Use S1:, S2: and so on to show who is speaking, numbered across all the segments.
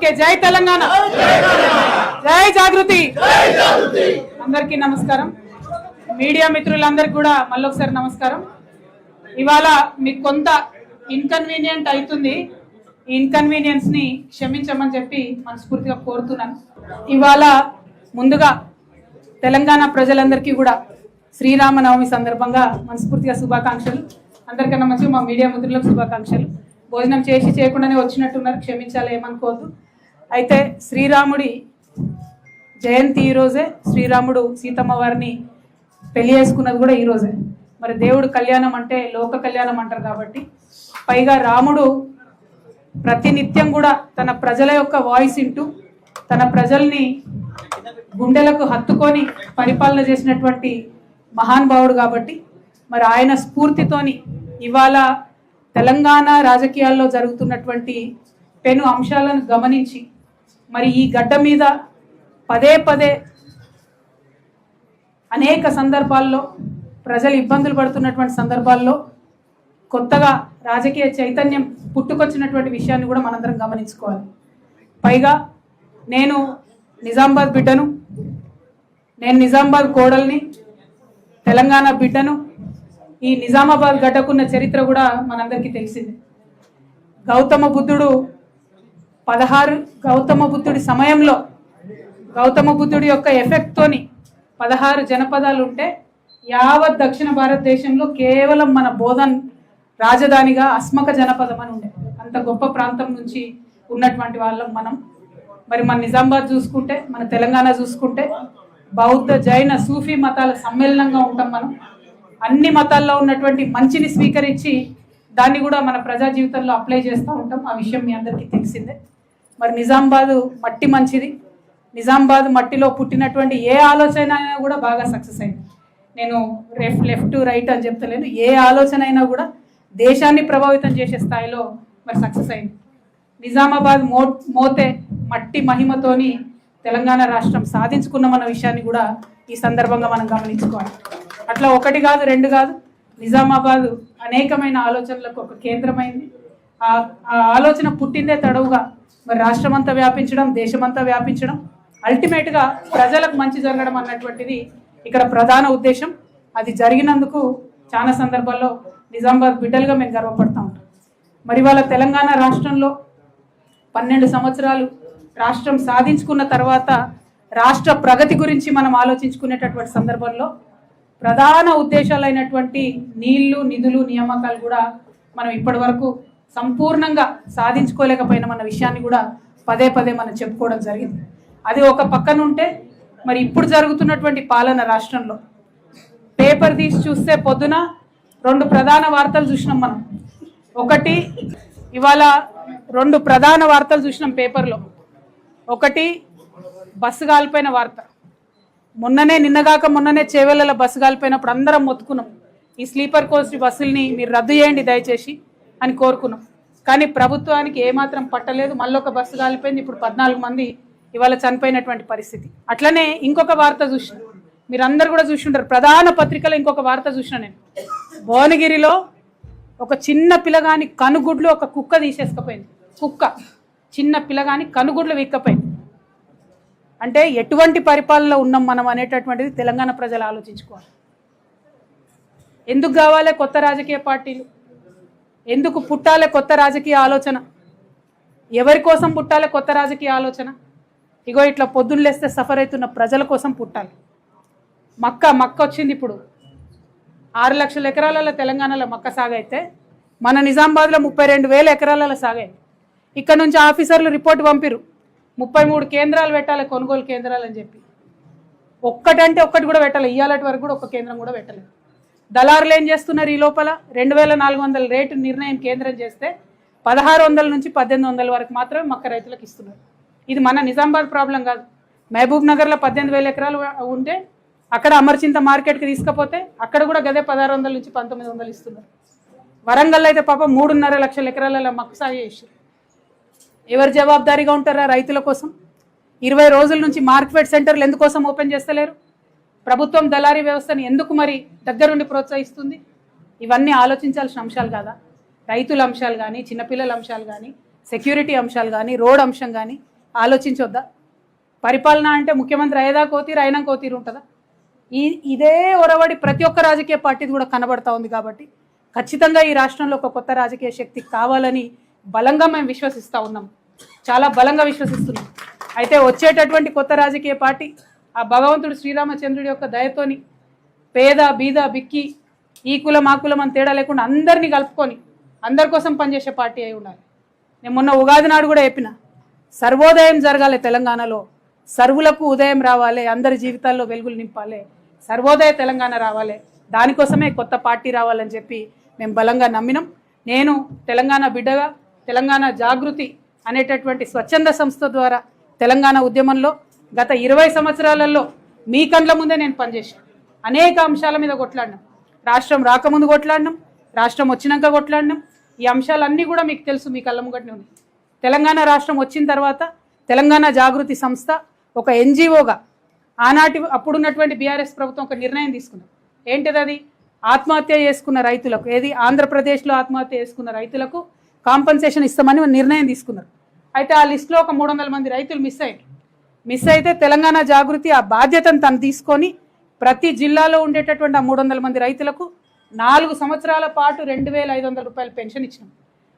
S1: Okay, జై తెలంగాణ, జై జాగృతి. అందరికీ నమస్కారం. మీడియా మిత్రులందరికీ కూడా మళ్ళొకసారి నమస్కారం. ఇవాళ మీకు కొంత ఇన్కన్వీనియంట్ అవుతుంది. ఈ ఇన్కన్వీనియన్స్ ని క్షమించమని చెప్పి మనస్ఫూర్తిగా కోరుతున్నాను. ఇవాళ ముందుగా తెలంగాణ ప్రజలందరికీ కూడా శ్రీరామనవమి సందర్భంగా మనస్ఫూర్తిగా శుభాకాంక్షలు. అందరికన్నా మంచిగా మా మీడియా మిత్రులకు శుభాకాంక్షలు. భోజనం చేసి చేయకుండానే వచ్చినట్టున్నారు, క్షమించాలి, ఏమనుకోవద్దు. అయితే శ్రీరాముడి జయంతి ఈరోజే. శ్రీరాముడు సీతమ్మ వారిని పెళ్లి చేసుకున్నది కూడా ఈరోజే. మరి దేవుడు కళ్యాణం అంటే లోక కళ్యాణం అంటారు కాబట్టి, పైగా రాముడు ప్రతినిత్యం కూడా తన ప్రజల యొక్క వాయిస్ వింటూ తన ప్రజల్ని గుండెలకు హత్తుకొని పరిపాలన చేసినటువంటి మహానుభావుడు కాబట్టి, మరి ఆయన స్ఫూర్తితోని ఇవాళ తెలంగాణ రాజకీయాల్లో జరుగుతున్నటువంటి పెను అంశాలను గమనించి మరి ఈ గడ్డ మీద పదే పదే అనేక సందర్భాల్లో ప్రజలు ఇబ్బందులు పడుతున్నటువంటి సందర్భాల్లో కొత్తగా రాజకీయ చైతన్యం పుట్టుకొచ్చినటువంటి విషయాన్ని కూడా మనందరం గమనించుకోవాలి. పైగా నేను నిజామాబాద్ బిడ్డను, నేను నిజామాబాద్ కోడల్ని, తెలంగాణ బిడ్డను. ఈ నిజామాబాద్ గడ్డకున్న చరిత్ర కూడా మనందరికీ తెలిసింది. గౌతమ బుద్ధుడి సమయంలో గౌతమ బుద్ధుడి యొక్క ఎఫెక్ట్తోని 16 జనపదాలు ఉంటే యావత్ దక్షిణ భారతదేశంలో కేవలం మన బోధన్ రాజధానిగా అస్మక జనపదం అని ఉండే. అంత గొప్ప ప్రాంతం నుంచి ఉన్నటువంటి వాళ్ళం మనం. మరి మన నిజామాబాద్ చూసుకుంటే, మన తెలంగాణ చూసుకుంటే బౌద్ధ జైన సూఫీ మతాల సమ్మేళనంగా ఉంటాం మనం. అన్ని మతాల్లో ఉన్నటువంటి మంచిని స్వీకరించి దాన్ని కూడా మన ప్రజా జీవితంలో అప్లై చేస్తూ ఉంటాం. ఆ విషయం మీ అందరికీ తెలిసిందే. మరి నిజామాబాద్ మట్టి మంచిది. నిజామాబాద్ మట్టిలో పుట్టినటువంటి ఏ ఆలోచన అయినా కూడా బాగా సక్సెస్ అయింది. నేను లెఫ్ట్ రైట్ అని చెప్తలేను. ఏ ఆలోచన అయినా కూడా దేశాన్ని ప్రభావితం చేసే స్థాయిలో మరి సక్సెస్ అయింది. నిజామాబాద్ మోతే మట్టి మహిమతోని తెలంగాణ రాష్ట్రం సాధించుకున్నామన్న విషయాన్ని కూడా ఈ సందర్భంగా మనం గమనించుకోవాలి. అట్లా ఒకటి కాదు, రెండు కాదు, నిజామాబాద్ అనేకమైన ఆలోచనలకు ఒక కేంద్రమైంది. ఆ ఆలోచన పుట్టిందే తడవుగా మరి రాష్ట్రమంతా వ్యాపించడం, దేశమంతా వ్యాపించడం, అల్టిమేట్గా ప్రజలకు మంచి జరగడం అన్నటువంటిది ఇక్కడ ప్రధాన ఉద్దేశం. అది జరిగినందుకు చాలా సందర్భాల్లో నిజామాబాద్ బిడ్డలుగా మేము గర్వపడతా ఉంటాం. మరి వాళ్ళ తెలంగాణ రాష్ట్రంలో 12 సంవత్సరాలు రాష్ట్రం సాధించుకున్న తర్వాత రాష్ట్ర ప్రగతి గురించి మనం ఆలోచించుకునేటటువంటి సందర్భంలో ప్రధాన ఉద్దేశాలైనటువంటి నీళ్లు, నిధులు, నియామకాలు కూడా మనం ఇప్పటి వరకు సంపూర్ణంగా సాధించుకోలేకపోయినామన్న విషయాన్ని కూడా పదే పదే మనం చెప్పుకోవడం జరిగింది. అది ఒక పక్కన ఉంటే, మరి ఇప్పుడు జరుగుతున్నటువంటి పాలన రాష్ట్రంలో పేపర్ తీసి చూస్తే పొద్దున 2 ప్రధాన వార్తలు చూసినాం మనం. ఒకటి, ఇవాళ 2 ప్రధాన వార్తలు చూసినాం పేపర్లో. ఒకటి బస్సు కాలిపోయిన వార్త. నిన్నగాక మొన్ననే చేవెళ్ళ బస్సు కాలిపోయినప్పుడు అందరం మొత్తుకున్నాం, ఈ స్లీపర్ కోచ్ బస్సుల్ని మీరు రద్దు చేయండి దయచేసి అని కోరుకున్నాం. కానీ ప్రభుత్వానికి ఏమాత్రం పట్టలేదు. మళ్ళొక బస్సు కాలిపోయింది. ఇప్పుడు 14 మంది ఇవాళ చనిపోయినటువంటి పరిస్థితి. అట్లనే ఇంకొక వార్త చూసిన, మీరు అందరు కూడా చూసి ఉంటారు, ప్రధాన పత్రికలో ఇంకొక వార్త చూసిన నేను. భువనగిరిలో ఒక చిన్న పిల్లగాని కనుగుడ్లు ఒక కుక్క తీసేసుకపోయింది. కుక్క, చిన్న పిల్లగాని కనుగుడ్లు వీక్కపోయింది. అంటే ఎటువంటి పరిపాలనలో ఉన్నాం మనం అనేటటువంటిది తెలంగాణ ప్రజలు ఆలోచించుకోవాలి. ఎందుకు కావాలి కొత్త రాజకీయ పార్టీలు? ఎందుకు పుట్టాలి కొత్త రాజకీయ ఆలోచన? ఎవరి కోసం పుట్టాలి కొత్త రాజకీయ ఆలోచన? ఇగో ఇట్లా పొద్దున్న లేస్తే సఫర్ అవుతున్న ప్రజల కోసం పుట్టాలి. మక్క వచ్చింది. ఇప్పుడు 6 లక్షల ఎకరాలలో తెలంగాణలో మక్క సాగైతే మన నిజామాబాద్లో 32,000 ఎకరాలలో సాగాయి. ఇక్కడ నుంచి ఆఫీసర్లు రిపోర్ట్ పంపిరు, 33 కేంద్రాలు పెట్టాలి, కొనుగోలు కేంద్రాలు అని చెప్పి. ఒక్కటంటే ఒక్కటి కూడా పెట్టాలి. ఇయ్యాలటి వరకు కూడా ఒక్క కేంద్రం కూడా పెట్టలేదు. దళారులు ఏం చేస్తున్నారు? ఈ లోపల 2,400 రేటు నిర్ణయం కేంద్రం చేస్తే 1,600 నుంచి 1,800 వరకు మాత్రమే మక్క రైతులకు ఇస్తున్నారు. ఇది మన నిజామాబాద్ ప్రాబ్లం కాదు. మహబూబ్ నగర్లో 18,000 ఎకరాలు ఉంటే అక్కడ అమర్చింత మార్కెట్కి తీసుకపోతే అక్కడ కూడా గదే 1,600 నుంచి 1,900 ఇస్తున్నారు. వరంగల్ అయితే పాపం 3.5 లక్షల ఎకరాలలో మక్క సాగు చేశారు. ఎవరు జవాబుదారీగా ఉంటారా రైతుల కోసం? 20 రోజుల నుంచి మార్కెట్ సెంటర్లు ఎందుకోసం ఓపెన్ చేస్తలేరు? ప్రభుత్వం దళారీ వ్యవస్థని ఎందుకు మరి దగ్గరుండి ప్రోత్సహిస్తుంది? ఇవన్నీ ఆలోచించాల్సిన అంశాలు కాదా? రైతుల అంశాలు కానీ, చిన్నపిల్లల అంశాలు కానీ, సెక్యూరిటీ అంశాలు కానీ, రోడ్ అంశం కానీ, ఆలోచించొద్దా? పరిపాలన అంటే ముఖ్యమంత్రి అయ్యేదా కోతీరు అయినా కోతీరు ఉంటుందా? ఇదే ఒరవడి ప్రతి ఒక్క రాజకీయ పార్టీది కూడా కనబడతా ఉంది. కాబట్టి ఖచ్చితంగా ఈ రాష్ట్రంలో ఒక కొత్త రాజకీయ శక్తి కావాలని బలంగా మేము విశ్వసిస్తూ ఉన్నాం, చాలా బలంగా విశ్వసిస్తున్నాం. అయితే వచ్చేటటువంటి కొత్త రాజకీయ పార్టీ ఆ భగవంతుడు శ్రీరామచంద్రుడి యొక్క దయతోని పేద బీద బిక్కి ఈ కులం ఆ కులం అని తేడా లేకుండా అందరినీ కలుపుకొని అందరి కోసం పనిచేసే పార్టీ అయి ఉండాలి. నేను మొన్న ఉగాది నాడు కూడా చెప్పిన, సర్వోదయం జరగాలి తెలంగాణలో, సర్వులకు ఉదయం రావాలి, అందరి జీవితాల్లో వెలుగులు నింపాలి, సర్వోదయ తెలంగాణ రావాలి, దానికోసమే కొత్త పార్టీ రావాలని చెప్పి మేము బలంగా నమ్మినాం. నేను తెలంగాణ బిడ్డగా తెలంగాణ జాగృతి అనేటటువంటి స్వచ్ఛంద సంస్థ ద్వారా తెలంగాణ ఉద్యమంలో గత 20 సంవత్సరాలలో మీ కండ్ల ముందే నేను పనిచేశాను. అనేక అంశాల మీద కొట్లాడినాం, రాష్ట్రం రాకముందు కొట్లాడినాం, రాష్ట్రం వచ్చినాక కొట్లాడినాం. ఈ అంశాలన్నీ కూడా మీకు తెలుసు, మీ కళ్ళ ముంగట్నే ఉంది. తెలంగాణ రాష్ట్రం వచ్చిన తర్వాత తెలంగాణ జాగృతి సంస్థ ఒక ఎన్జిఓగా అప్పుడున్నటువంటి బీఆర్ఎస్ ప్రభుత్వం ఒక నిర్ణయం తీసుకున్నారు. ఏంటిది అది? ఆత్మహత్య చేసుకున్న రైతులకు, ఏది ఆంధ్రప్రదేశ్లో ఆత్మహత్య చేసుకున్న రైతులకు కాంపన్సేషన్ ఇస్తామని నిర్ణయం తీసుకున్నారు. అయితే ఆ లిస్టులో ఒక 300 మంది రైతులు మిస్ అయితే తెలంగాణ జాగృతి ఆ బాధ్యతను తను తీసుకొని ప్రతి జిల్లాలో ఉండేటటువంటి ఆ 300 మంది రైతులకు 4 సంవత్సరాల పాటు 2500 రూపాయల పెన్షన్ ఇచ్చినాం.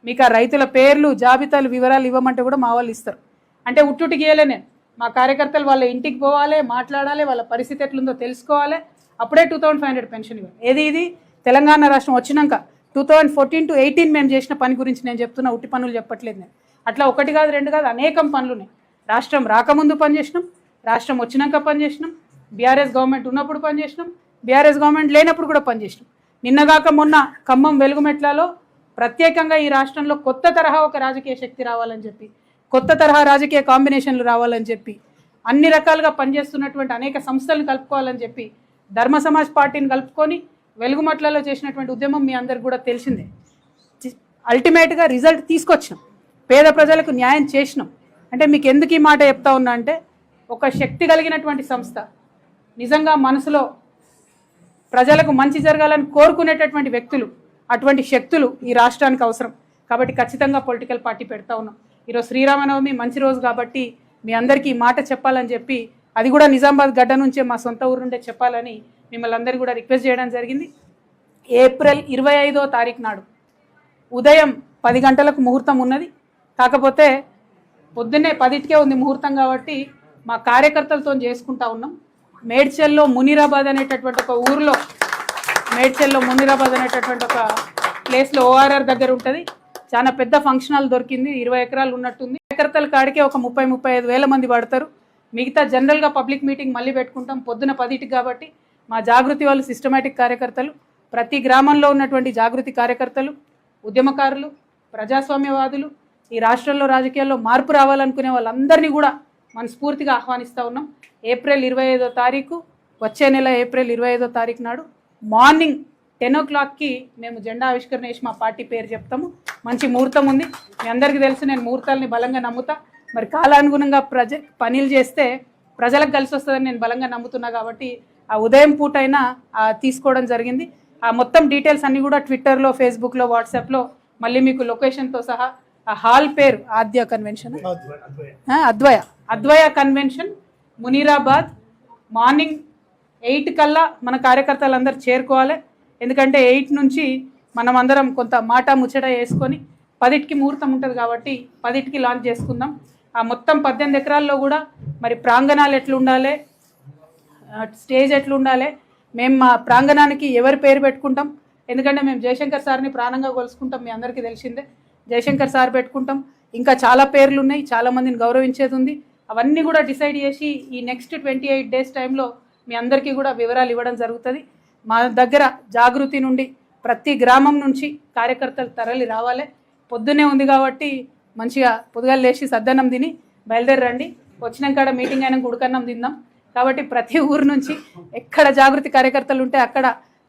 S1: మీకు ఆ రైతుల పేర్లు జాబితాలు వివరాలు ఇవ్వమంటే కూడా మా వాళ్ళు ఇస్తారు. అంటే ఉట్టుటికి ఇయ్యలే నేను, మా కార్యకర్తలు వాళ్ళ ఇంటికి పోవాలి, మాట్లాడాలి, వాళ్ళ పరిస్థితి ఎట్లుందో తెలుసుకోవాలి, అప్పుడే 2500 పెన్షన్ ఇవ్వాలి. ఇది తెలంగాణ రాష్ట్రం వచ్చినాక 2014 to 18 మేము చేసిన పని గురించి నేను చెప్తున్నా, ఉట్టి పనులు చెప్పట్లేదు నేను. అట్లా 1 కాదు 2 కాదు అనేకం పనులు ఉన్నాయి. రాష్ట్రం రాకముందు పనిచేసినాం, రాష్ట్రం వచ్చినాక పనిచేసినాం, బీఆర్ఎస్ గవర్నమెంట్ ఉన్నప్పుడు పనిచేసినాం, బీఆర్ఎస్ గవర్నమెంట్ లేనప్పుడు కూడా పనిచేసినాం. నిన్నగాక మొన్న ఖమ్మం వెలుగుమెట్లలో ప్రత్యేకంగా ఈ రాష్ట్రంలో కొత్త తరహా ఒక రాజకీయ శక్తి రావాలని చెప్పి, కొత్త తరహా రాజకీయ కాంబినేషన్లు రావాలని చెప్పి, అన్ని రకాలుగా పనిచేస్తున్నటువంటి అనేక సంస్థలను కలుపుకోవాలని చెప్పి ధర్మ సమాజ్ పార్టీని కలుపుకొని వెలుగుమట్లలో చేసినటువంటి ఉద్యమం మీ అందరికి కూడా తెలిసిందే. అల్టిమేట్గా రిజల్ట్ తీసుకొచ్చినాం, పేద ప్రజలకు న్యాయం చేసినాం. అంటే మీకు ఎందుకు ఈ మాట చెప్తా ఉన్నా అంటే, ఒక శక్తి కలిగినటువంటి సంస్థ, నిజంగా మనసులో ప్రజలకు మంచి జరగాలని కోరుకునేటటువంటి వ్యక్తులు, అటువంటి శక్తులు ఈ రాష్ట్రానికి అవసరం. కాబట్టి ఖచ్చితంగా పొలిటికల్ పార్టీ పెడతా ఉన్నాం. ఈరోజు శ్రీరామనవమి మంచి రోజు కాబట్టి మీ అందరికీ ఈ మాట చెప్పాలని చెప్పి, అది కూడా నిజామాబాద్ గడ్డ నుంచే మా సొంత ఊరు నుండే చెప్పాలని మిమ్మల్ని అందరికీ కూడా రిక్వెస్ట్ చేయడం జరిగింది. ఏప్రిల్ 25వ తారీఖు నాడు ఉదయం 10 గంటలకు ముహూర్తం ఉన్నది. కాకపోతే పొద్దున్నే 10కే ఉంది ముహూర్తం కాబట్టి మా కార్యకర్తలతో చేసుకుంటా ఉన్నాం. మేడ్చల్లో మునీరాబాద్ అనేటటువంటి ఒక ఊరిలో, మేడ్చల్లో మునీరాబాద్ అనేటటువంటి ఒక ప్లేస్లో ORR దగ్గర ఉంటుంది. చాలా పెద్ద ఫంక్షన్ హాల్ దొరికింది, 20 ఎకరాలు ఉన్నట్టుంది. కార్యకర్తల కాడికే ఒక 30-35 వేల మంది పడతారు. మిగతా జనరల్గా పబ్లిక్ మీటింగ్ మళ్ళీ పెట్టుకుంటాం పొద్దున 10కి. కాబట్టి మా జాగృతి వాళ్ళు సిస్టమేటిక్ కార్యకర్తలు, ప్రతి గ్రామంలో ఉన్నటువంటి జాగృతి కార్యకర్తలు, ఉద్యమకారులు, ప్రజాస్వామ్యవాదులు, ఈ రాష్ట్రంలో రాజకీయాల్లో మార్పు రావాలనుకునే వాళ్ళందరినీ కూడా మనస్ఫూర్తిగా ఆహ్వానిస్తూ ఉన్నాం. ఏప్రిల్ 25వ తారీఖు, వచ్చే నెల ఏప్రిల్ 25వ తారీఖు నాడు మార్నింగ్ 10 o'clockకి మేము జెండా ఆవిష్కరణ చేసి మా పార్టీ పేరు చెప్తాము. మంచి ముహూర్తం ఉంది, మీ అందరికీ తెలుసు, నేను ముహూర్తాలని బలంగా నమ్ముతా. మరి కాలానుగుణంగా పనులు చేస్తే ప్రజలకు కలిసి వస్తుందని నేను బలంగా నమ్ముతున్నా. కాబట్టి ఆ ఉదయం పూట అయినా తీసుకోవడం జరిగింది. ఆ మొత్తం డీటెయిల్స్ అన్నీ కూడా ట్విట్టర్లో, ఫేస్బుక్లో, వాట్సాప్లో మళ్ళీ మీకు లొకేషన్తో సహా, ఆ హాల్ పేరు ఆద్య కన్వెన్షన్, అద్వయ కన్వెన్షన్, మునీరాబాద్. మార్నింగ్ 8 కల్లా మన కార్యకర్తలందరూ చేరుకోవాలి. ఎందుకంటే 8 నుంచి మనం అందరం కొంత మాట ముచ్చట వేసుకొని 10కి ముహూర్తం ఉంటుంది కాబట్టి 10కి లాంచ్ చేసుకుందాం. ఆ మొత్తం 18 ఎకరాల్లో కూడా మరి ప్రాంగణాలు ఎట్లుండాలి, స్టేజ్ ఎట్లుండాలి, మేము మా ప్రాంగణానికి ఎవరి పేరు పెట్టుకుంటాం. ఎందుకంటే మేము జయశంకర్ సార్ని ప్రాణంగా కొలుసుకుంటాం, మీ అందరికీ తెలిసిందే. జయశంకర్ సార్ పెట్టుకుంటాం, ఇంకా చాలా పేర్లు ఉన్నాయి, చాలామందిని గౌరవించేది ఉంది. అవన్నీ కూడా డిసైడ్ చేసి ఈ నెక్స్ట్ 28 డేస్ టైంలో మీ అందరికీ కూడా వివరాలు ఇవ్వడం జరుగుతుంది. మా దగ్గర జాగృతి నుండి ప్రతి గ్రామం నుంచి కార్యకర్తలు తరలి రావాలి. పొద్దున్నే ఉంది కాబట్టి మంచిగా పొద్దుగాలు లేచి సద్దన్నం తిని బయలుదేరండి. వచ్చినాక మీటింగ్ అయినా ఉడకన్నం తిందాం. కాబట్టి ప్రతి ఊరు నుంచి ఎక్కడ జాగృతి కార్యకర్తలు ఉంటే అక్కడ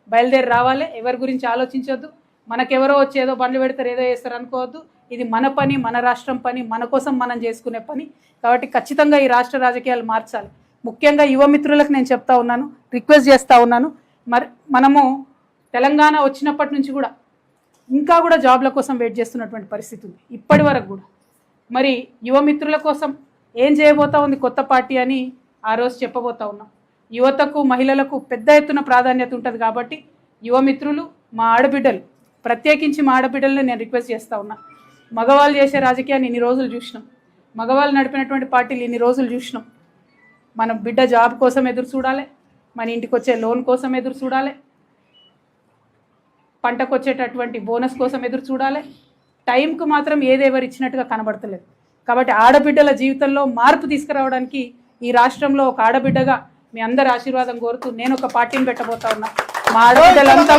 S1: బయలుదేరి రావాలి. ఎవరి గురించి ఆలోచించొద్దు, మనకెవరో వచ్చి ఏదో బండ్లు పెడతారు, ఏదో చేస్తారు అనుకోవద్దు. ఇది మన పని, మన రాష్ట్రం పని, మన కోసం మనం చేసుకునే పని. కాబట్టి ఖచ్చితంగా ఈ రాష్ట్ర రాజకీయాలు మార్చాలి. ముఖ్యంగా యువ మిత్రులకు నేను చెప్తా ఉన్నాను, రిక్వెస్ట్ చేస్తూ ఉన్నాను. మరి మనము తెలంగాణ వచ్చినప్పటి నుంచి కూడా ఇంకా కూడా జాబ్ల కోసం వెయిట్ చేస్తున్నటువంటి పరిస్థితి ఉంది ఇప్పటి వరకు కూడా. మరి యువ మిత్రుల కోసం ఏం చేయబోతా ఉంది కొత్త పార్టీ అని ఆ రోజు చెప్పబోతా ఉన్నాం. యువతకు మహిళలకు పెద్ద ఎత్తున ప్రాధాన్యత ఉంటుంది కాబట్టి యువమిత్రులు మా ఆడబిడ్డలు, ప్రత్యేకించి మా ఆడబిడ్డలను నేను రిక్వెస్ట్ చేస్తూ ఉన్నా. మగవాళ్ళు చేసే రాజకీయాన్ని ఇన్ని రోజులు చూసినాం, మగవాళ్ళు నడిపినటువంటి పార్టీలు ఇన్ని రోజులు చూసినాం. మన బిడ్డ జాబ్ కోసం ఎదురు చూడాలి, మన ఇంటికి వచ్చే లోన్ కోసం ఎదురు చూడాలి, పంటకు వచ్చేటటువంటి బోనస్ కోసం ఎదురు చూడాలి. టైంకు మాత్రం ఏదేవరు ఇచ్చినట్టుగా కనబడతలేదు. కాబట్టి ఆడబిడ్డల జీవితంలో మార్పు తీసుకురావడానికి ఈ రాష్ట్రంలో ఒక ఆడబిడ్డగా మీ అందరి ఆశీర్వాదం కోరుతూ నేను ఒక పార్టీని పెట్టబోతా ఉన్నా. మా ఆడబిడ్డలంతా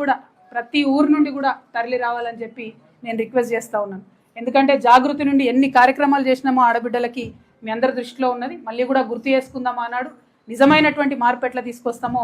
S1: కూడా ప్రతి ఊరు నుండి కూడా తరలి రావాలని చెప్పి నేను రిక్వెస్ట్ చేస్తూ ఉన్నాను. ఎందుకంటే జాగృతి నుండి ఎన్ని కార్యక్రమాలు చేసినామో ఆడబిడ్డలకి మీ అందరి దృష్టిలో ఉన్నది. మళ్ళీ కూడా గుర్తు చేసుకుందాం అన్నాడు. నిజమైనటువంటి మార్పు ఎట్లా తీసుకొస్తామో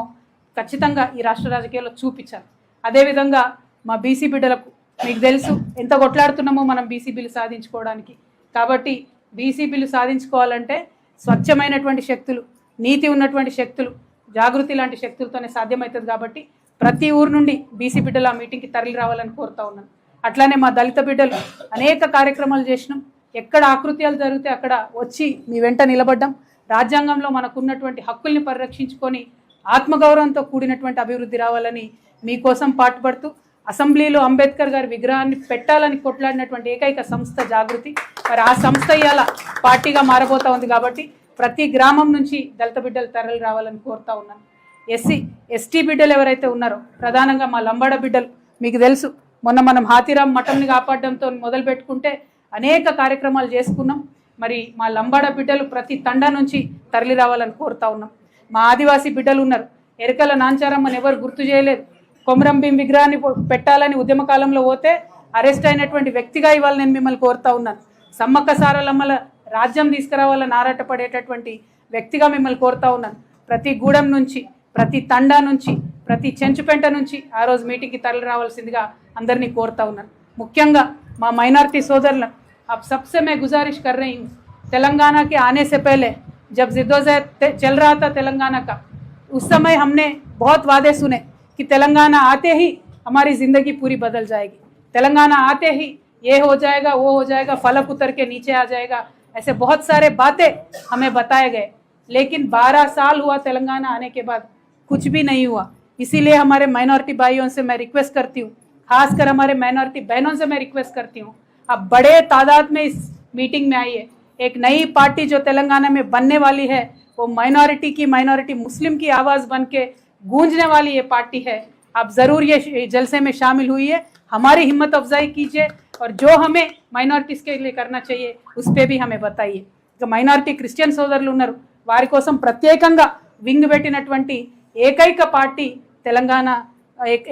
S1: ఖచ్చితంగా ఈ రాష్ట్ర రాజకీయాల్లో చూపించాలి. అదేవిధంగా మా బీసీ బిడ్డలకు మీకు తెలుసు ఎంత కొట్లాడుతున్నామో మనం బీసీ బిల్లు సాధించుకోవడానికి. కాబట్టి బీసీ బిల్లు సాధించుకోవాలంటే స్వచ్ఛమైనటువంటి శక్తులు, నీతి ఉన్నటువంటి శక్తులు, జాగృతి లాంటి శక్తులతోనే సాధ్యమవుతుంది. కాబట్టి ప్రతి ఊరు నుండి బీసీ బిడ్డలు ఆ మీటింగ్కి తరలి రావాలని కోరుతా ఉన్నాను. అట్లానే మా దళిత బిడ్డలు అనేక కార్యక్రమాలు చేసినాం. ఎక్కడ ఆకృత్యాలు జరిగితే అక్కడ వచ్చి మీ వెంట నిలబడ్డాం. రాజ్యాంగంలో మనకున్నటువంటి హక్కుల్ని పరిరక్షించుకొని ఆత్మగౌరవంతో కూడినటువంటి అభివృద్ధి రావాలని మీకోసం పాటుపడుతూ అసెంబ్లీలో అంబేద్కర్ గారి విగ్రహాన్ని పెట్టాలని కొట్లాడినటువంటి ఏకైక సంస్థ జాగృతి. మరి ఆ సంస్థ ఇవాళ పార్టీగా మారబోతా ఉంది. కాబట్టి ప్రతి గ్రామం నుంచి దళిత బిడ్డలు తరలి రావాలని కోరుతా ఉన్నాను. ఎస్సీ ఎస్టీ బిడ్డలు ఎవరైతే ఉన్నారో, ప్రధానంగా మా లంబాడ బిడ్డలు, మీకు తెలుసు మొన్న మనం హాతీరామ్ మఠంని కాపాడడంతో మొదలు పెట్టుకుంటే అనేక కార్యక్రమాలు చేసుకున్నాం. మరి మా లంబాడ బిడ్డలు ప్రతి తండా నుంచి తరలి రావాలని కోరుతా ఉన్నాం. మా ఆదివాసీ బిడ్డలు ఉన్నారు. ఎరకల నాంచారమ్మని ఎవరు గుర్తు చేయలేదు. కొమరం భీం విగ్రహాన్ని పెట్టాలని ఉద్యమ కాలంలో పోతే అరెస్ట్ అయినటువంటి వ్యక్తిగా ఇవాళ నేను మిమ్మల్ని కోరుతా ఉన్నాను. సమ్మక్క సారలమ్మల రాజ్యం తీసుకురావాలని ఆరాటపడేటటువంటి వ్యక్తిగా మిమ్మల్ని కోరుతా ఉన్నాను. ప్రతి గూడెం నుంచి, ప్రతి తండా నుంచి, ప్రతి చెంచుపెంట నుంచి ఆ రోజు మీటింగ్కి తరలి రావాల్సిందిగా అందరినీ కోరుతా ఉన్నాను. ముఖ్యంగా మా మైనారిటీ सोदरలను अब सबसे मैं गुजारिश कर रही हूँ, तेलंगाना के आने से पहले जब जिद्दोजहद चल रहा था तेलंगाना का, उस समय हमने बहुत वादे सुने कि तेलंगाना आते ही हमारी ज़िंदगी पूरी बदल जाएगी, तेलंगाना आते ही ये हो जाएगा, वो हो जाएगा, फलक उतर के नीचे आ जाएगा, ऐसे बहुत सारे बातें हमें बताए गए. लेकिन 12 साल हुआ तेलंगाना आने के बाद, कुछ भी नहीं हुआ. इसीलिए हमारे माइनॉरिटी भाइयों से मैं रिक्वेस्ट करती हूँ, खासकर हमारे माइनॉरिटी बहनों से मैं रिक्वेस्ट करती हूँ, अब बड़े तादाद में इस मीटिंग में आइए. एक नई पार्टी जो तेलंगाना में बनने वाली है, वो माइनॉरिटी मुस्लिम की आवाज़ बन के गूंजने वाली ये पार्टी है. आप ज़रूर ये जलसे में शामिल हुई, हमारी हिम्मत अफजाई कीजिए और जो हमें माइनॉरिटीज़ के लिए करना चाहिए उस पर भी हमें बताइए. ఇక మైనారిటీ క్రిస్టియన్ సోదరులు ఉన్నారు, వారి కోసం ప్రత్యేకంగా వింగ్ పెట్టినటువంటి ఏకైక పార్టీ తెలంగాణ,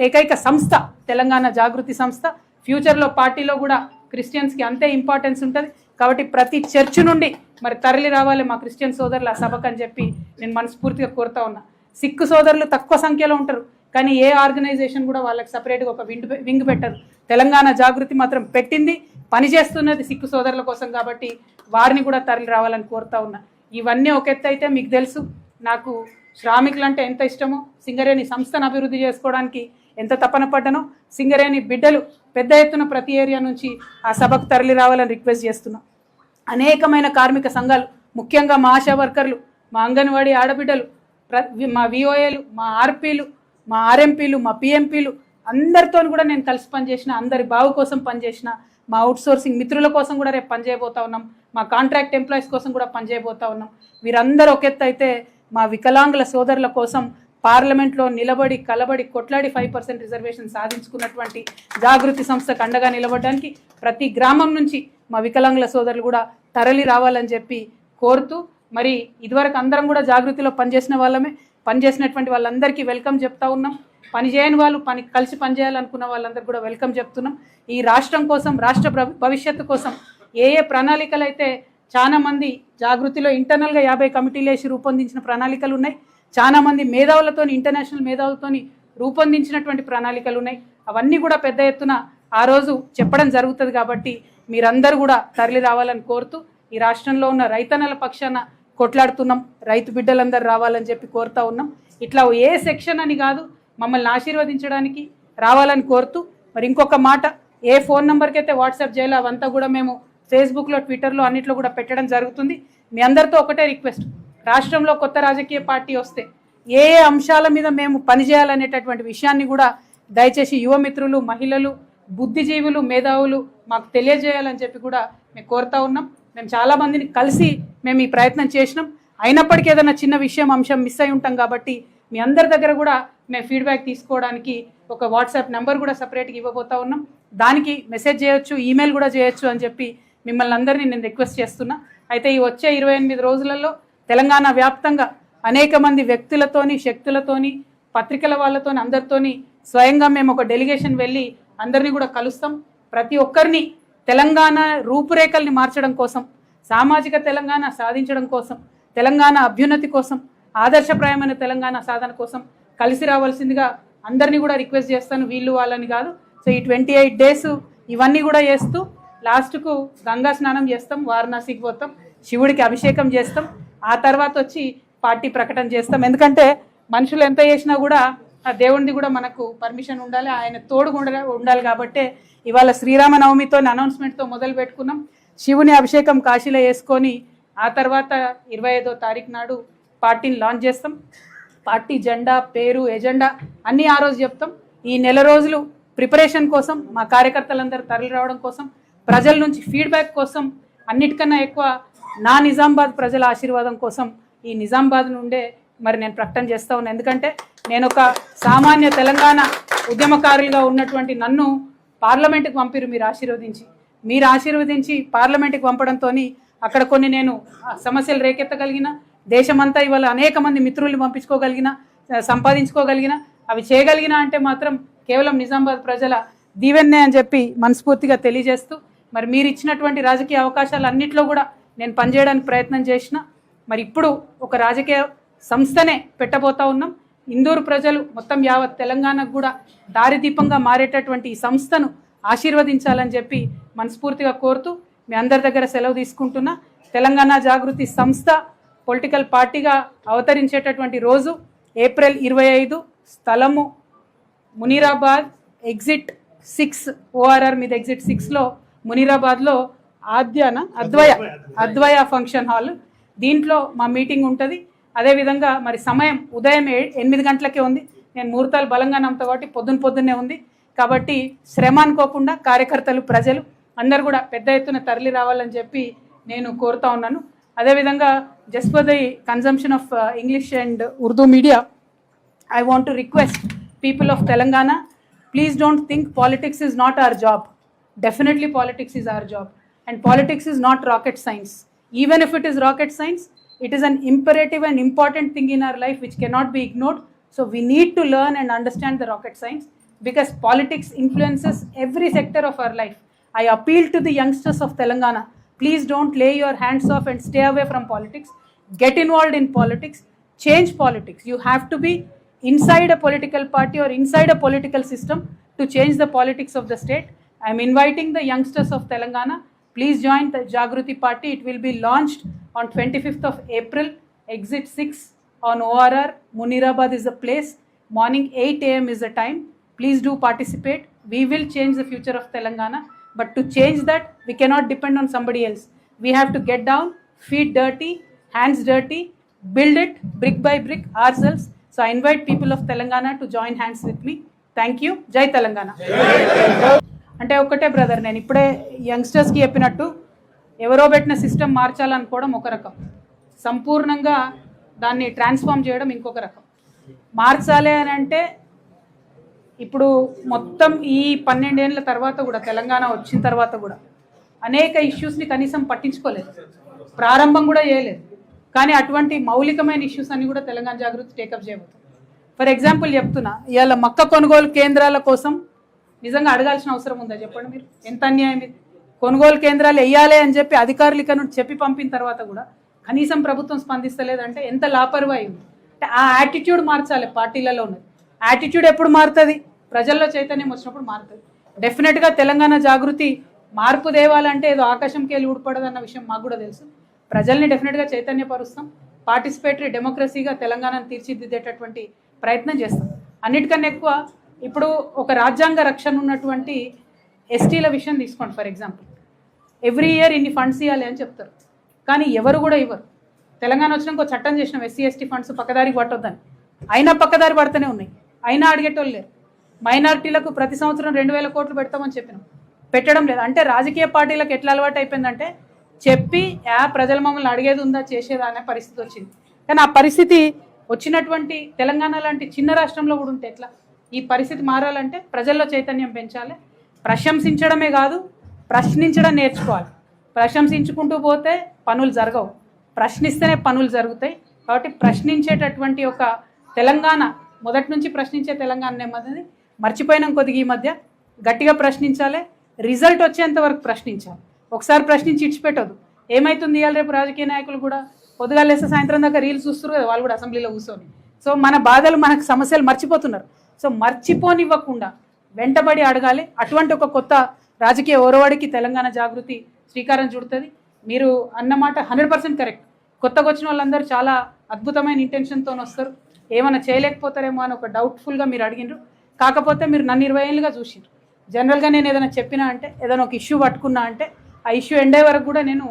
S1: ఏకైక సంస్థ తెలంగాణ జాగృతి సంస్థ. ఫ్యూచర్లో పార్టీలో కూడా క్రిస్టియన్స్కి అంతే ఇంపార్టెన్స్ ఉంటుంది. కాబట్టి ప్రతి చర్చ్ నుండి మరి తరలి రావాలి మా క్రిస్టియన్ సోదరులు ఆ సభకు అని చెప్పి నేను మనస్ఫూర్తిగా కోరుతా ఉన్నా. సిక్ సోదరులు తక్కువ సంఖ్యలో ఉంటారు, కానీ ఏ ఆర్గనైజేషన్ కూడా వాళ్ళకి సపరేట్గా ఒక వింగ్ పెట్టరు. తెలంగాణ జాగృతి మాత్రం పెట్టింది, పనిచేస్తున్నది సిక్ సోదరుల కోసం. కాబట్టి వారిని కూడా తరలి రావాలని కోరుతా ఉన్నా. ఇవన్నీ ఒక ఎత్తు అయితే, మీకు తెలుసు నాకు శ్రామికులు అంటే ఎంత ఇష్టమో, సింగరేణి సంస్థను అభివృద్ధి చేసుకోవడానికి ఎంత తపన పడ్డానో, సింగరేణి బిడ్డలు పెద్ద ఎత్తున ప్రతి ఏరియా నుంచి ఆ సభకు తరలి రావాలని రిక్వెస్ట్ చేస్తున్నాం. అనేకమైన కార్మిక సంఘాలు, ముఖ్యంగా మా ఆశా వర్కర్లు, మా అంగన్వాడీ ఆడబిడ్డలు, మా విఓఏలు, మా ఆర్పీలు, మా ఆర్ఎంపీలు, మా పిఎంపీలు అందరితో కూడా నేను కలిసి పనిచేసిన, అందరి బావు కోసం పనిచేసిన, మా అవుట్సోర్సింగ్ మిత్రుల కోసం కూడా రేపు పనిచేయబోతా ఉన్నాం, మా కాంట్రాక్ట్ ఎంప్లాయీస్ కోసం కూడా పనిచేయబోతా ఉన్నాం. వీరందరూ ఒక ఎత్తు అయితే, మా వికలాంగుల సోదరుల కోసం పార్లమెంట్లో నిలబడి కలబడి కొట్లాడి 5% రిజర్వేషన్ సాధించుకున్నటువంటి జాగృతి సంస్థకు అండగా నిలబడడానికి ప్రతి గ్రామం నుంచి మా వికలాంగుల సోదరులు కూడా తరలి రావాలని చెప్పి కోరుతూ, మరి ఇదివరకు అందరం కూడా జాగృతిలో పనిచేసిన వాళ్ళమే, పనిచేసినటువంటి వాళ్ళందరికీ వెల్కమ్ చెప్తా ఉన్నాం. పనిచేయని వాళ్ళు కలిసి పనిచేయాలనుకున్న వాళ్ళందరికీ కూడా వెల్కమ్ చెప్తున్నాం. ఈ రాష్ట్రం కోసం, రాష్ట్ర భవిష్యత్తు కోసం ఏ ప్రణాళికలు అయితే చాలామంది జాగృతిలో ఇంటర్నల్గా 50 కమిటీలు వేసి రూపొందించిన ప్రణాళికలు ఉన్నాయి, చాలామంది మేధావులతో, ఇంటర్నేషనల్ మేధావులతో రూపొందించినటువంటి ప్రణాళికలు ఉన్నాయి. అవన్నీ కూడా పెద్ద ఎత్తున ఆ రోజు చెప్పడం జరుగుతుంది. కాబట్టి మీరందరూ కూడా తరలి రావాలని కోరుతూ, ఈ రాష్ట్రంలో ఉన్న రైతన్నల పక్షాన కొట్లాడుతున్నాం, రైతు బిడ్డలందరూ రావాలని చెప్పి కోరుతా ఉన్నాం. ఇట్లా ఏ సెక్షన్ అని కాదు, మమ్మల్ని ఆశీర్వదించడానికి రావాలని కోరుతూ, మరి ఇంకొక మాట, ఏ ఫోన్ నెంబర్కి అయితే వాట్సాప్ చేయాలో అవంతా కూడా మేము ఫేస్బుక్లో, ట్విట్టర్లో అన్నిట్లో కూడా పెట్టడం జరుగుతుంది. మీ అందరితో ఒకటే రిక్వెస్ట్, రాష్ట్రంలో కొత్త రాజకీయ పార్టీ వస్తే ఏ అంశాల మీద మేము పనిచేయాలనేటటువంటి విషయాన్ని కూడా దయచేసి యువమిత్రులు, మహిళలు, బుద్ధిజీవులు, మేధావులు మాకు తెలియజేయాలని చెప్పి కూడా మేము కోరుతా ఉన్నాం. మేము చాలామందిని కలిసి మేము ఈ ప్రయత్నం చేసినాం. అయినప్పటికీ ఏదైనా చిన్న విషయం, అంశం మిస్ అయి ఉంటాం కాబట్టి మీ అందరి దగ్గర కూడా మేము ఫీడ్బ్యాక్ తీసుకోవడానికి ఒక వాట్సాప్ నెంబర్ కూడా సపరేట్గా ఇవ్వబోతా ఉన్నాం. దానికి మెసేజ్ చేయొచ్చు, ఈమెయిల్ కూడా చేయొచ్చు అని చెప్పి మిమ్మల్ని అందరినీ నేను రిక్వెస్ట్ చేస్తున్నా. అయితే ఈ వచ్చే 28 రోజులలో తెలంగాణ వ్యాప్తంగా అనేక మంది వ్యక్తులతోని, శక్తులతోని, పత్రికల వాళ్ళతోని, అందరితోని స్వయంగా మేము ఒక డెలిగేషన్ వెళ్ళి అందరినీ కూడా కలుస్తాం. ప్రతి ఒక్కరిని తెలంగాణ రూపురేఖల్ని మార్చడం కోసం, సామాజిక తెలంగాణ సాధించడం కోసం, తెలంగాణ అభ్యున్నతి కోసం, ఆదర్శప్రాయమైన తెలంగాణ సాధన కోసం కలిసి రావాల్సిందిగా అందరినీ కూడా రిక్వెస్ట్ చేస్తాను. వీళ్ళు వాళ్ళని కాదు. సో ఈ 28 డేస్ ఇవన్నీ కూడా చేస్తూ లాస్ట్కు గంగా స్నానం చేస్తాం, వారణాసికి పోతాం, శివుడికి అభిషేకం చేస్తాం, ఆ తర్వాత వచ్చి పార్టీ ప్రకటన చేస్తాం. ఎందుకంటే మనుషులు ఎంత చేసినా కూడా ఆ దేవుడిది కూడా మనకు పర్మిషన్ ఉండాలి, ఆయన తోడు ఉండాలి. కాబట్టే ఇవాళ శ్రీరామనవమితో అనౌన్స్మెంట్తో మొదలు పెట్టుకున్నాం. శివుని అభిషేకం కాశీలో వేసుకొని ఆ తర్వాత 25వ తారీఖు నాడు పార్టీని లాంచ్ చేస్తాం. పార్టీ జెండా, పేరు, ఎజెండా అన్నీ ఆ రోజు చెప్తాం. ఈ నెల రోజులు ప్రిపరేషన్ కోసం, మా కార్యకర్తలందరూ తరలి రావడం కోసం, ప్రజల నుంచి ఫీడ్బ్యాక్ కోసం, అన్నిటికన్నా ఎక్కువ నా నిజామాబాద్ ప్రజల ఆశీర్వాదం కోసం ఈ నిజామాబాద్ నుండే మరి నేను ప్రకటన చేస్తా ఉన్నాను. ఎందుకంటే నేను ఒక సామాన్య తెలంగాణ ఉద్యమకారులుగా ఉన్నటువంటి నన్ను పార్లమెంట్కి పంపిరు మీరు ఆశీర్వదించి పార్లమెంట్కి పంపడంతో అక్కడ కొన్ని నేను సమస్యలు రేకెత్తగలిగిన, దేశమంతా ఇవాళ అనేక మంది మిత్రుల్ని పంపించుకోగలిగిన, సంపాదించుకోగలిగిన, అవి చేయగలిగిన అంటే మాత్రం కేవలం నిజామాబాద్ ప్రజల దీవెన్నే అని చెప్పి మనస్ఫూర్తిగా తెలియజేస్తూ, మరి మీరు ఇచ్చినటువంటి రాజకీయ అవకాశాలు అన్నింటిలో కూడా నేను పనిచేయడానికి ప్రయత్నం చేసిన. మరి ఇప్పుడు ఒక రాజకీయ సంస్థనే పెట్టబోతా ఉన్నాం. ఇందూరు ప్రజలు మొత్తం యావత్ తెలంగాణకు కూడా దారిదీపంగా మారేటటువంటి ఈ సంస్థను ఆశీర్వదించాలని చెప్పి మనస్ఫూర్తిగా కోరుతూ మీ అందరి దగ్గర సెలవు తీసుకుంటున్నా. తెలంగాణ జాగృతి సంస్థ పొలిటికల్ పార్టీగా అవతరించేటటువంటి రోజు ఏప్రిల్ 25, స్థలము మునీరాబాద్, ఎగ్జిట్ 6, ORR మీద ఎగ్జిట్ 6లో మునీరాబాద్లో అద్వయ ఫంక్షన్ హాల్, దీంట్లో మా మీటింగ్ ఉంటుంది. అదేవిధంగా మరి సమయం ఉదయం 8 గంటలకే ఉంది. నేను ముహూర్తాలు బలంగా నమ్ముతా కాబట్టి పొద్దున్నే ఉంది. కాబట్టి శ్రమ అనుకోకుండా కార్యకర్తలు, ప్రజలు అందరూ కూడా పెద్ద ఎత్తున తరలి రావాలని చెప్పి నేను కోరుతా ఉన్నాను. అదేవిధంగా just for the consumption of English and Urdu media, I want to request people of Telangana, please don't think politics is not our job. Definitely politics is our job. And politics is not rocket science. Even if it is rocket science, it is an imperative and important thing in our life which cannot be ignored. So we need to learn and understand the rocket science because politics influences every sector of our life. I appeal to the youngsters of Telangana, please don't lay your hands off and stay away from politics. Get involved in politics. Change politics. You have to be inside a political party or inside a political system to change the politics of the state. I am inviting the youngsters of Telangana. Please join the Jagruti Party. It will be launched on 25th of April. Exit 6 on ORR. Munirabad is the place. Morning 8 a.m. is the time. Please do participate. We will change the future of Telangana. But to change that, we cannot depend on somebody else. We have to get down, feet dirty, hands dirty, build it brick by brick ourselves. So I invite people of Telangana to join hands with me. Thank you. Jai Telangana. అంటే ఒకటే brother, నేను ఇప్పుడే యంగ్స్టర్స్కి చెప్పినట్టు ఎవరో పెట్టిన system మార్చాలనుకోవడం ఒక రకం, సంపూర్ణంగా దాన్ని ట్రాన్స్ఫార్మ్ చేయడం ఇంకొక రకం. మార్చాలి అని అంటే ఇప్పుడు మొత్తం ఈ 12 ఏళ్ళ తర్వాత కూడా, తెలంగాణ వచ్చిన తర్వాత కూడా అనేక ఇష్యూస్ని కనీసం పట్టించుకోలేదు, ప్రారంభం కూడా చేయలేదు. కానీ అటువంటి మౌలికమైన ఇష్యూస్ అన్ని కూడా తెలంగాణ జాగృతి టేకప్ చేయబోతుంది. ఫర్ ఎగ్జాంపుల్ చెప్తున్నా, ఇవాళ మక్క కొనుగోలు కేంద్రాల కోసం నిజంగా అడగాల్సిన అవసరం ఉందా చెప్పండి మీరు? ఎంత అన్యాయం ఇది. కొనుగోలు కేంద్రాలు వేయాలి అని చెప్పి అధికారులు ఇక్కడ నుండి చెప్పి పంపిన తర్వాత కూడా కనీసం ప్రభుత్వం స్పందిస్తలేదంటే ఎంత లాపర్వాయి ఉంది. అంటే ఆ యాటిట్యూడ్ మార్చాలి పార్టీలలో ఉన్నది. యాటిట్యూడ్ ఎప్పుడు మారుతుంది? ప్రజల్లో చైతన్యం వచ్చినప్పుడు మారుతుంది. డెఫినెట్గా తెలంగాణ జాగృతి మార్పు తేవాలంటే ఏదో ఆకాశంకి వెళ్ళి ఊడిపడదన్న విషయం మాకు కూడా తెలుసు. ప్రజల్ని డెఫినెట్గా చైతన్యపరుస్తాం. పార్టిసిపేటరీ డెమోక్రసీగా తెలంగాణను తీర్చిదిద్దేటటువంటి ప్రయత్నం చేస్తాం. అన్నిటికన్నా ఎక్కువ ఇప్పుడు ఒక రాజ్యాంగ రక్షణ ఉన్నటువంటి ఎస్టీల విషయం తీసుకోండి. ఫర్ ఎగ్జాంపుల్ ఎవ్రీ ఇయర్ ఇన్ని ఫండ్స్ ఇవ్వాలి అని చెప్తారు, కానీ ఎవరు కూడా ఇవ్వరు. తెలంగాణ వచ్చినాక చట్టం చేసినాం ఎస్సీ ఎస్టీ ఫండ్స్ పక్కదారికి పట్టొద్దని, అయినా పక్కదారి పడుతూనే ఉన్నాయి, అయినా అడిగేటోళ్ళు లేరు. మైనారిటీలకు ప్రతి సంవత్సరం 2000 కోట్లు పెడతామని చెప్పినాం, పెట్టడం లేదు. అంటే రాజకీయ పార్టీలకు ఎట్లా అలవాటు అయిపోయిందంటే చెప్పి ప్రజలు మమ్మల్ని అడిగేది ఉందా చేసేదా అనే పరిస్థితి వచ్చింది. కానీ ఆ పరిస్థితి వచ్చినటువంటి తెలంగాణ లాంటి చిన్న రాష్ట్రంలో కూడా ఉంటే ఎట్లా? ఈ పరిస్థితి మారాలంటే ప్రజల్లో చైతన్యం పెంచాలి. ప్రశంసించడమే కాదు, ప్రశ్నించడం నేర్చుకోవాలి. ప్రశంసించుకుంటూ పోతే పనులు జరగవు, ప్రశ్నిస్తేనే పనులు జరుగుతాయి. కాబట్టి ప్రశ్నించేటటువంటి ఒక తెలంగాణ, మొదటి నుంచి ప్రశ్నించే తెలంగాణ నెమ్మది మర్చిపోయినాం కొద్దిగా. ఈ మధ్య గట్టిగా ప్రశ్నించాలి, రిజల్ట్ వచ్చేంత వరకు ప్రశ్నించాలి. ఒకసారి ప్రశ్నించి ఇచ్చిపెట్టదు. ఏమవుతుంది ఇవాళ రేపు రాజకీయ నాయకులు కూడా పొద్దుగా లేస్తే సాయంత్రం దాకా రీల్స్ చూస్తారు కదా, వాళ్ళు కూడా అసెంబ్లీలో కూర్చొని. సో మన బాధలు, మనకు సమస్యలు మర్చిపోతున్నారు. సో మర్చిపోనివ్వకుండా వెంటబడి అడగాలి. అటువంటి ఒక కొత్త రాజకీయ ఓరవాడికి తెలంగాణ జాగృతి శ్రీకారం చుడుతుంది. మీరు అన్నమాట 100% కరెక్ట్. కొత్తగా వచ్చిన వాళ్ళందరూ చాలా అద్భుతమైన ఇంటెన్షన్తో వస్తారు, ఏమైనా చేయలేకపోతారేమో అని ఒక డౌట్ఫుల్గా మీరు అడిగినారు. కాకపోతే మీరు నన్ను 20 ఏళ్ళుగా చూసినారు. జనరల్గా నేను ఏదైనా చెప్పినా అంటే, ఏదైనా ఒక ఇష్యూ పట్టుకున్నా అంటే ఆ ఇష్యూ ఎండే వరకు కూడా నేను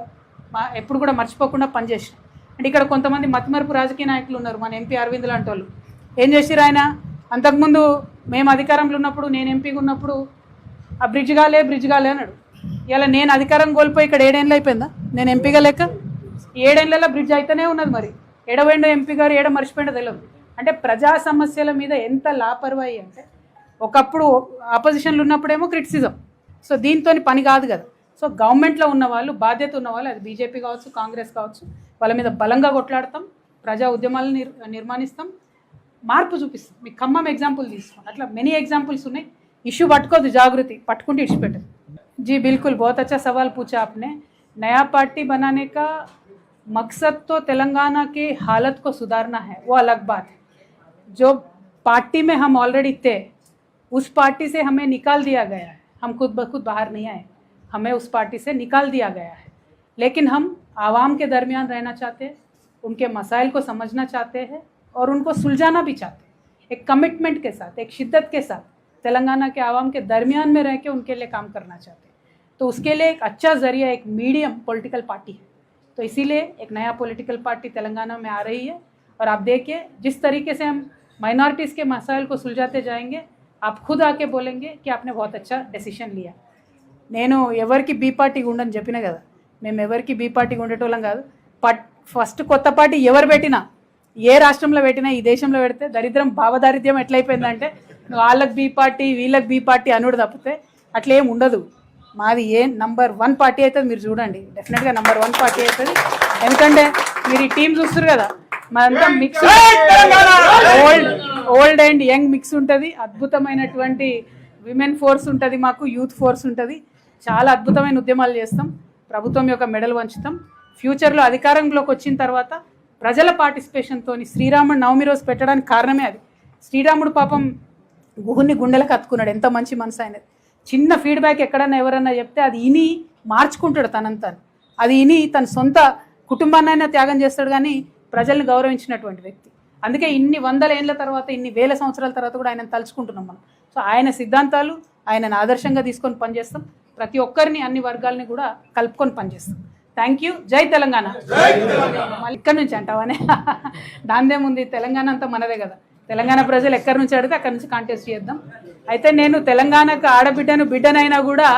S1: ఎప్పుడు కూడా మర్చిపోకుండా పనిచేసిన. అంటే ఇక్కడ కొంతమంది మతిమరుపు రాజకీయ నాయకులు ఉన్నారు, మన ఎంపీ అరవింద్ లాంటి వాళ్ళు. ఏం చేసిరు ఆయన? అంతకుముందు మేము అధికారంలో ఉన్నప్పుడు, నేను ఎంపీగా ఉన్నప్పుడు ఆ బ్రిడ్జ్ కాలే అన్నాడు. ఇలా నేను అధికారం కోల్పోయి ఇక్కడ 7 ఏళ్ళు అయిపోయిందా నేను ఎంపీగా లేక? 7 ఏళ్ళలో బ్రిడ్జ్ అయితేనే ఉన్నది. మరి ఎడవేండో ఎంపీ గారు ఏడ మర్చిపోయిండో తెలియదు. అంటే ప్రజా సమస్యల మీద ఎంత లాపర్వాయి అంటే, ఒకప్పుడు ఆపోజిషన్లు ఉన్నప్పుడేమో క్రిటిసిజం. సో దీంతో పని కాదు కదా. సో గవర్నమెంట్లో ఉన్న వాళ్ళు, బాధ్యత ఉన్న వాళ్ళు, అది బీజేపీ కావచ్చు, కాంగ్రెస్ కావచ్చు, వాళ్ళ మీద బలంగా కొట్లాడతాం, ప్రజా ఉద్యమాలను నిర్మాణిస్తాం, మార్పు చూపిస్తాం. మీకు ఖమ్మం ఎగ్జాంపుల్ తీసుకోండి, అట్లా మెనీ ఎగ్జాంపుల్స్ ఉన్నాయి. ఇష్యూ పట్టుకోదు, జాగృతి పట్టుకుంటే ఇడిచిపెట్టదు. जी बिल्कुल, बहुत अच्छा सवाल पूछा आपने। नया पार्टी बनाने का मकसद तो तेलंगाना के हालत को सुधारना है, वो अलग बात है। जो पार्टी में हम ऑलरेडी थे, उस पार्टी से हमें निकाल दिया गया है। हम खुद ब खुद बाहर नहीं आए, हमें उस पार्टी से निकाल दिया गया है। लेकिन हम आवाम के दरमियान रहना चाहते हैं, उनके मसाइल को समझना चाहते हैं और उनको सुलझाना भी चाहते हैं, एक कमिटमेंट के साथ, एक शिद्दत के साथ तेलंगाना के आवाम के दरमियान में रह के उनके लिए काम करना चाहते हैं। तो उसके लिए एक अच्छा ज़रिया एक मीडियम पॉलिटिकल पार्टी है। तो इसीलिए एक नया पॉलिटिकल पार्टी तेलंगाना में आ रही है। और आप देखिए जिस तरीके से हम माइनॉरिटीज़ के मसाइल को सुलझाते जाएंगे, आप खुद आके बोलेंगे कि आपने बहुत अच्छा డెసిషన్ लिया। నేను ఎవరికి బీ పార్టీ ఉండని చెప్పిన కదా, మేము ఎవరికి బీ పార్టీకి ఉండేటోళ్ళం కాదు. ఫస్ట్ కొత్త పార్టీ ఎవరు పెట్టినా, ఏ రాష్ట్రంలో పెట్టినా, ఈ దేశంలో పెడితే దరిద్రం భావదారిద్ర్యం ఎట్లయిపోయిందంటే వాళ్ళకి బీ పార్టీ వీళ్ళకి బీ పార్టీ అనుడు తప్పితే అట్లేం ఉండదు. మాది నంబర్ 1 పార్టీ అవుతుంది. మీరు చూడండి, డెఫినెట్గా నంబర్ 1 పార్టీ అవుతుంది. ఎందుకంటే మీరు ఈ టీం చూస్తారు కదా, మాదంతా mix, old and young mix ఉంటుంది. అద్భుతమైనటువంటి విమెన్ ఫోర్స్ ఉంటుంది, మాకు యూత్ ఫోర్స్ ఉంటుంది. చాలా అద్భుతమైన ఉద్యమాలు చేస్తాం, ప్రభుత్వం యొక్క మెడల్ వంచుతాం. ఫ్యూచర్లో అధికారంలోకి వచ్చిన తర్వాత ప్రజల పార్టిసిపేషన్తో శ్రీరాముడు నవమి రోజు పెట్టడానికి కారణమే అది. శ్రీరాముడు పాపం గుహుని గుండెలకు అత్తుకున్నాడు, ఎంత మంచి మనసు అయినది. చిన్న ఫీడ్బ్యాక్ ఎక్కడన్నా ఎవరన్నా చెప్తే అది ఇని మార్చుకుంటాడు తనంతా. అది ఇని తన సొంత కుటుంబాన్నైనా త్యాగం చేస్తాడు, కానీ ప్రజల్ని గౌరవించినటువంటి వ్యక్తి. అందుకే ఇన్ని 100 ఏళ్ళ తర్వాత, ఇన్ని 1000 సంవత్సరాల తర్వాత కూడా ఆయనను తలుచుకుంటున్నాం మనం. సో ఆయన సిద్ధాంతాలు ఆయనను ఆదర్శంగా తీసుకొని పనిచేస్తాం. ప్రతి ఒక్కరిని, అన్ని వర్గాలని కూడా కలుపుకొని పనిచేస్తాం. Thank you. జై తెలంగాణ. మళ్ళీ ఇక్కడి నుంచి అంటావానే, దాందేముంది, తెలంగాణ అంతా మనదే కదా. తెలంగాణ ప్రజలు ఎక్కడి నుంచి అడిగితే అక్కడి నుంచి కాంటెస్ట్ చేద్దాం. అయితే నేను తెలంగాణకు బిడ్డనైనా కూడా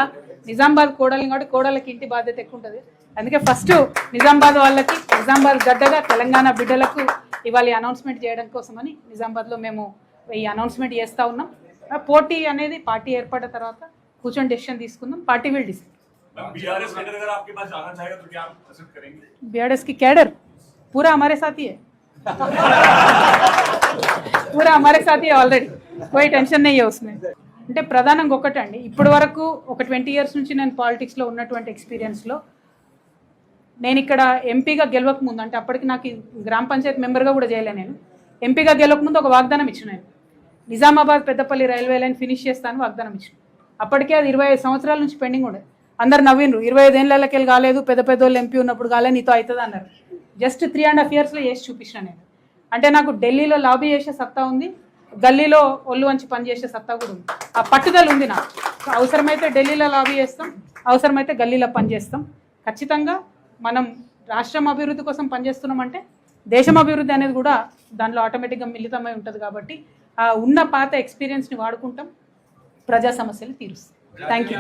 S1: నిజామాబాద్ కోడలు కాబట్టి కోడలకి ఇంటి బాధ్యత ఎక్కువ ఉంటుంది. అందుకే ఫస్ట్ నిజామాబాద్ వాళ్ళకి, నిజామాబాద్ గడ్డగా తెలంగాణ బిడ్డలకు ఇవాళ అనౌన్స్మెంట్ చేయడం కోసమని నిజామాబాద్లో మేము ఈ అనౌన్స్మెంట్ చేస్తూ ఉన్నాం. పోటీ అనేది పార్టీ ఏర్పడిన తర్వాత కూర్చొని డెసిషన్ తీసుకుందాం. Party will decide. बीआरएस की कैडर पूरा हमारे साथ ही है, पूरा हमारे साथ ही है ऑलरेडी, कोई टेंशन नहीं है उसमें. అంటే ప్రధానంగా ఒకటండి, ఇప్పటి వరకు ఒక 20 ఇయర్స్ నుంచి నేను పాలిటిక్స్లో ఉన్నటువంటి ఎక్స్పీరియన్స్లో, నేను ఇక్కడ ఎంపీగా గెలవక ముందు, అంటే అప్పటికి నాకు గ్రామ పంచాయతీ మెంబర్గా కూడా చేయలే, నేను ఎంపీగా గెలవక ముందు ఒక వాగ్దానం ఇచ్చిన, నేను Nizamabad Peddapalli railway line finish చేస్తాను వాగ్దానం ఇచ్చిన. అప్పటికే అది 25 సంవత్సరాల నుంచి పెండింగ్ ఉండేది. అందరు నవ్విండ్రు, 25 ఏళ్ళకి వెళ్ళి కాలేదు, పెద్దోళ్ళు ఎంపీ ఉన్నప్పుడు కాలేదు, నీతో అవుతుంది అన్నారు. జస్ట్ 3.5 ఇయర్స్లో చేసి చూపించిన నేను. అంటే నాకు ఢిల్లీలో లాబీ చేసే సత్తా ఉంది, గల్లీలో ఒళ్ళు వంచి పనిచేసే సత్తా కూడా ఉంది. ఆ పట్టుదల ఉంది నాకు. అవసరమైతే ఢిల్లీలో లాబీ చేస్తాం, అవసరమైతే గల్లీలో పనిచేస్తాం. ఖచ్చితంగా మనం రాష్ట్రం అభివృద్ధి కోసం పనిచేస్తున్నామంటే దేశం అభివృద్ధి అనేది కూడా దాంట్లో ఆటోమేటిక్గా మిళితమై ఉంటుంది. కాబట్టి ఆ ఉన్న పాత ఎక్స్పీరియన్స్ని వాడుకుంటాం, ప్రజా సమస్యలు తీరుస్తాం. Thank you.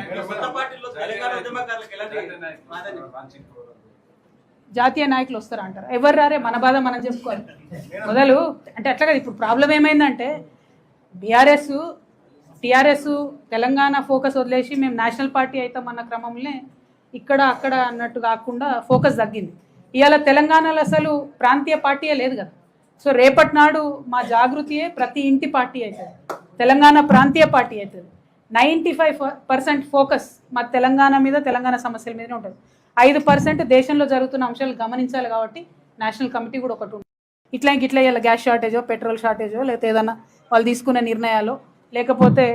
S1: జాతీయ నాయకులు వస్తారా అంటారు, ఎవరు రారే, మన బాధ మనం చెప్పుకోవాలి మొదలు. అంటే అట్లా కదా, ఇప్పుడు ప్రాబ్లం ఏమైందంటే టీఆర్ఎస్ తెలంగాణ ఫోకస్ వదిలేసి మేము నేషనల్ పార్టీ అవుతామన్న క్రమంలో ఇక్కడ అక్కడ అన్నట్టు కాకుండా ఫోకస్ తగ్గింది. ఇవాళ తెలంగాణలో అసలు ప్రాంతీయ పార్టీయే లేదు కదా. సో రేపటి నాడు మా జాగృతియే ప్రతి ఇంటి పార్టీ అవుతుంది, తెలంగాణ ప్రాంతీయ పార్టీ అవుతుంది. 95% ఫోకస్ మా తెలంగాణ మీద, తెలంగాణ సమస్యల మీదనే ఉంటుంది. 5% దేశంలో జరుగుతున్న అంశాలు గమనించాలి. కాబట్టి నేషనల్ కమిటీ కూడా ఒకటి ఉంటుంది. ఇట్లా ఇలా గ్యాస్ షార్టేజో, పెట్రోల్ షార్టేజో, లేకపోతే ఏదన్నా వాళ్ళు తీసుకునే నిర్ణయాలు, లేకపోతే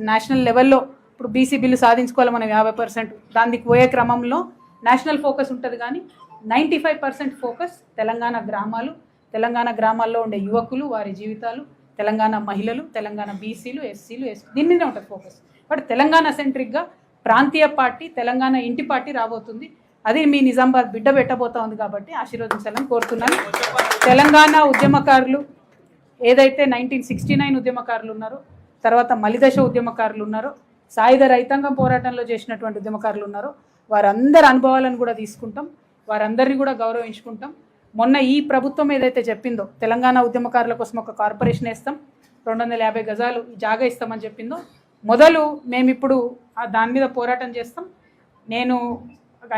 S1: నేషనల్ లెవెల్లో ఇప్పుడు బీసీ బిల్లు సాధించుకోవాలి మనం 50%, దానికి పోయే క్రమంలో నేషనల్ ఫోకస్ ఉంటుంది. కానీ 95% ఫోకస్ తెలంగాణ గ్రామాలు, తెలంగాణ గ్రామాల్లో ఉండే యువకులు, వారి జీవితాలు, తెలంగాణ మహిళలు, తెలంగాణ బీసీలు, ఎస్సీలు, దీని మీదే ఉంటుంది ఫోకస్. బట్ తెలంగాణ సెంట్రిక్గా ప్రాంతీయ పార్టీ, తెలంగాణ ఇంటి పార్టీ రాబోతుంది. అది మీ నిజామాబాద్ బిడ్డ పెట్టబోతా ఉంది. కాబట్టి ఆశీర్వదించాలని కోరుతున్నాను. తెలంగాణ ఉద్యమకారులు ఏదైతే 1969 ఉద్యమకారులు ఉన్నారో, తర్వాత మలిదశ ఉద్యమకారులు ఉన్నారో, సాయుధ రైతాంగం పోరాటంలో చేసినటువంటి ఉద్యమకారులు ఉన్నారో, వారందరి అనుభవాలను కూడా తీసుకుంటాం, వారందరినీ కూడా గౌరవించుకుంటాం. మొన్న ఈ ప్రభుత్వం ఏదైతే చెప్పిందో తెలంగాణ ఉద్యమకారుల కోసం ఒక కార్పొరేషన్ వేస్తాం, 250 గజాలు జాగా ఇస్తామని చెప్పిందో, మొదలు మేమిప్పుడు దాని మీద పోరాటం చేస్తాం. నేను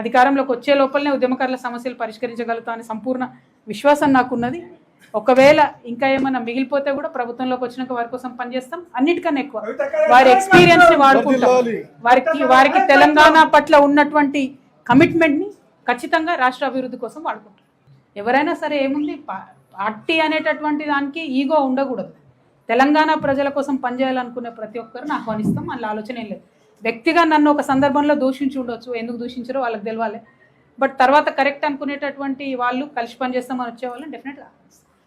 S1: అధికారంలోకి వచ్చే లోపలనే ఉద్యమకారుల సమస్యలు పరిష్కరించగలుగుతా అని సంపూర్ణ విశ్వాసం నాకున్నది. ఒకవేళ ఇంకా ఏమైనా మిగిలిపోతే కూడా ప్రభుత్వంలోకి వచ్చినాక వారి కోసం పనిచేస్తాం. అన్నిటికన్నా ఎక్కువ వారి ఎక్స్పీరియన్స్ని వాడుకుంటాం. వారికి తెలంగాణ పట్ల ఉన్నటువంటి కమిట్మెంట్ని ఖచ్చితంగా రాష్ట్ర అభివృద్ధి కోసం వాడుకుంటాం. ఎవరైనా సరే ఏముంది, పార్టీ అనేటటువంటి దానికి ఈగో ఉండకూడదు. తెలంగాణ ప్రజల కోసం పనిచేయాలనుకునే ప్రతి ఒక్కరిని ఆహ్వానిస్తాం. అందులో ఆలోచన ఏం లేదు. వ్యక్తిగా నన్ను ఒక సందర్భంలో దూషించి ఉండొచ్చు, ఎందుకు దూషించారో వాళ్ళకి తెలవాలి. బట్ తర్వాత కరెక్ట్ అనుకునేటటువంటి వాళ్ళు కలిసి పనిచేస్తామని వచ్చేవాళ్ళని డెఫినెట్గా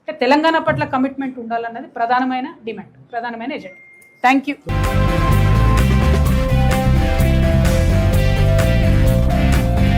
S1: అంటే తెలంగాణ పట్ల కమిట్మెంట్ ఉండాలన్నది ప్రధానమైన డిమాండ్, ప్రధానమైన ఎజెండా. Thank you.